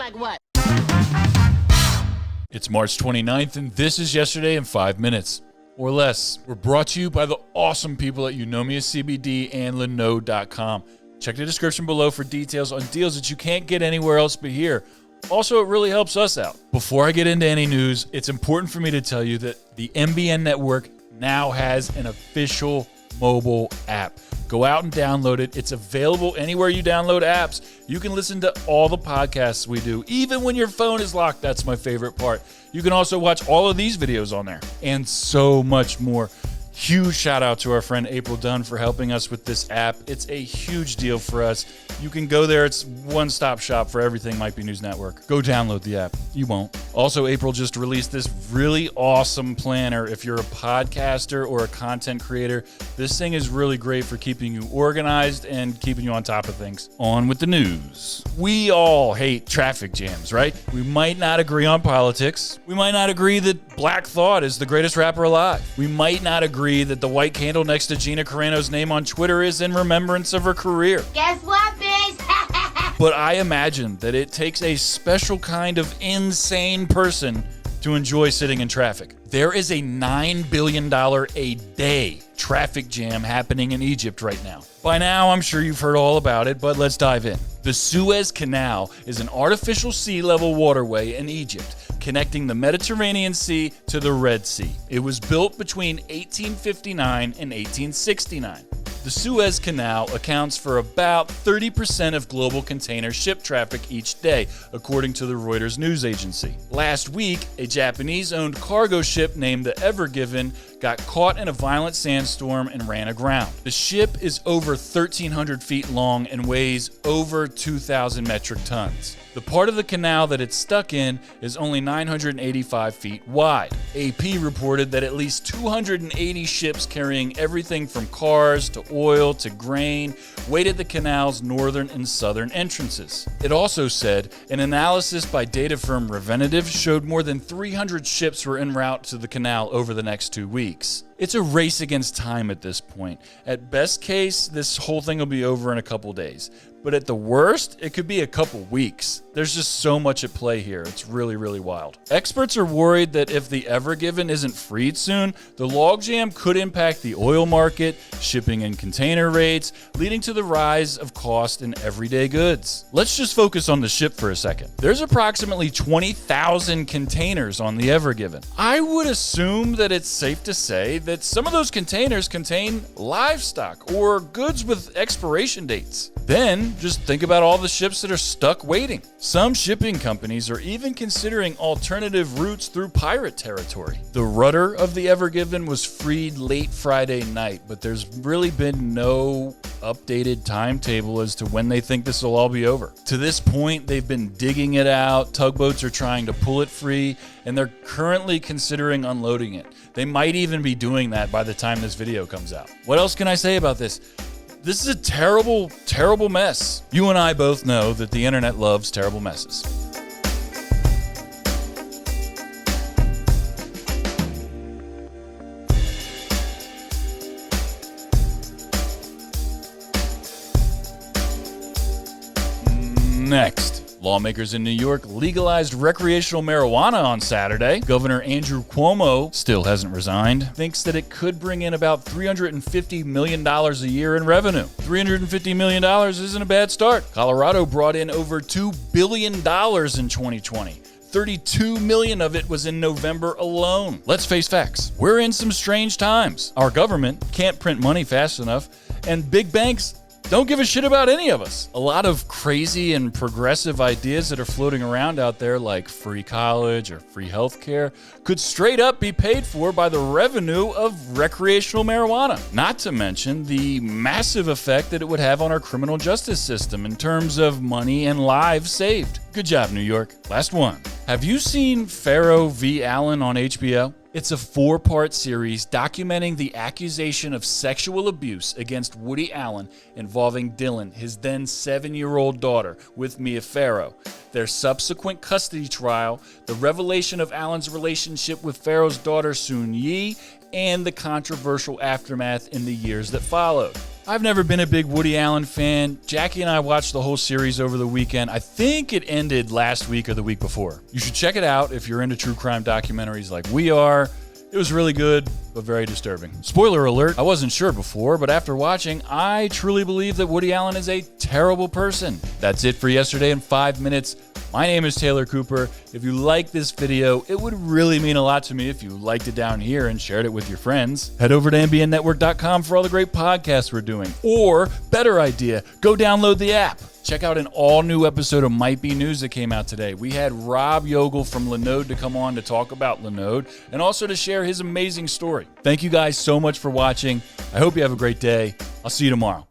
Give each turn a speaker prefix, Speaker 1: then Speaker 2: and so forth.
Speaker 1: Like what?
Speaker 2: It's March 29th, and this is Yesterday in 5 Minutes, or less. We're brought to you by the awesome people at Eunomia CBD and Linode.com. Check the description below for details on deals that you can't get anywhere else but here. Also, it really helps us out. Before I get into any news, it's important for me to tell you that the MBN network now has an official mobile app. Go out and download it. It's available anywhere you download apps. You can listen to all the podcasts we do, even when your phone is locked. That's my favorite part. You can also watch all of these videos on there and so much more. Huge shout out to our friend April Dunn for helping us with this app. It's a huge deal for us. You can go there. It's one-stop shop for everything Might Be News Network. Go download the app. You won't. Also, April just released this really awesome planner. If you're a podcaster or a content creator, this thing is really great for keeping you organized and keeping you on top of things. On with the news. We all hate traffic jams, right? We might not agree on politics. We might not agree that Black Thought is the greatest rapper alive. We might not agree that the white candle next to Gina Carano's name on Twitter is in remembrance of her career.
Speaker 1: Guess what, bitch?
Speaker 2: But I imagine that it takes a special kind of insane person to enjoy sitting in traffic. There is a $9 billion a day traffic jam happening in Egypt right now. By now, I'm sure you've heard all about it, but let's dive in. The Suez Canal is an artificial sea level waterway in Egypt, connecting the Mediterranean Sea to the Red Sea. It was built between 1859 and 1869. The Suez Canal accounts for about 30% of global container ship traffic each day, according to the Reuters news agency. Last week, a Japanese-owned cargo ship named the Ever Given got caught in a violent sandstorm and ran aground. The ship is over 1,300 feet long and weighs over 2,000 metric tons. The part of the canal that it's stuck in is only 985 feet wide. AP reported that at least 280 ships carrying everything from cars to oil to grain waited the canal's northern and southern entrances. It also said an analysis by data firm Reventive showed more than 300 ships were en route to the canal over the next 2 weeks. It's a race against time at this point. At best case, this whole thing will be over in a couple days. But at the worst, it could be a couple weeks. There's just so much at play here. It's really, really wild. Experts are worried that if the Ever Given isn't freed soon, the logjam could impact the oil market, shipping and container rates, leading to the rise of cost in everyday goods. Let's just focus on the ship for a second. There's approximately 20,000 containers on the Ever Given. I would assume that it's safe to say that some of those containers contain livestock or goods with expiration dates. Then, just think about all the ships that are stuck waiting. Some shipping companies are even considering alternative routes through pirate territory. The rudder of the Ever Given was freed late Friday night, but there's really been no updated timetable as to when they think this will all be over. To this point, they've been digging it out, tugboats are trying to pull it free, and they're currently considering unloading it. They might even be doing that by the time this video comes out. What else can I say about this? This is a terrible, terrible mess. You and I both know that the internet loves terrible messes. Next. Lawmakers in New York legalized recreational marijuana on Saturday. Governor Andrew Cuomo still hasn't resigned, thinks that it could bring in about $350 million a year in revenue. $350 million isn't a bad start. Colorado brought in over $2 billion in 2020. 32 million of it was in November alone. Let's face facts. We're in some strange times. Our government can't print money fast enough, and big banks don't give a shit about any of us. A lot of crazy and progressive ideas that are floating around out there, like free college or free healthcare, could straight up be paid for by the revenue of recreational marijuana. Not to mention the massive effect that it would have on our criminal justice system in terms of money and lives saved. Good job, New York. Last one. Have you seen Pharaoh V Allen on HBO? It's a 4-part series documenting the accusation of sexual abuse against Woody Allen involving Dylan, his then 7-year-old daughter, with Mia Farrow, their subsequent custody trial, the revelation of Allen's relationship with Farrow's daughter Soon Yi, and the controversial aftermath in the years that followed. I've never been a big Woody Allen fan. Jackie and I watched the whole series over the weekend. I think it ended last week or the week before. You should check it out if you're into true crime documentaries like we are. It was really good, but very disturbing. Spoiler alert, I wasn't sure before, but after watching, I truly believe that Woody Allen is a terrible person. That's it for Yesterday in 5 minutes. My name is Taylor Cooper. If you like this video, it would really mean a lot to me if you liked it down here and shared it with your friends. Head over to nbnnetwork.com for all the great podcasts we're doing. Or, better idea, go download the app. Check out an all-new episode of Might Be News that came out today. We had Rob Yogel from Linode to come on to talk about Linode and also to share his amazing story. Thank you guys so much for watching. I hope you have a great day. I'll see you tomorrow.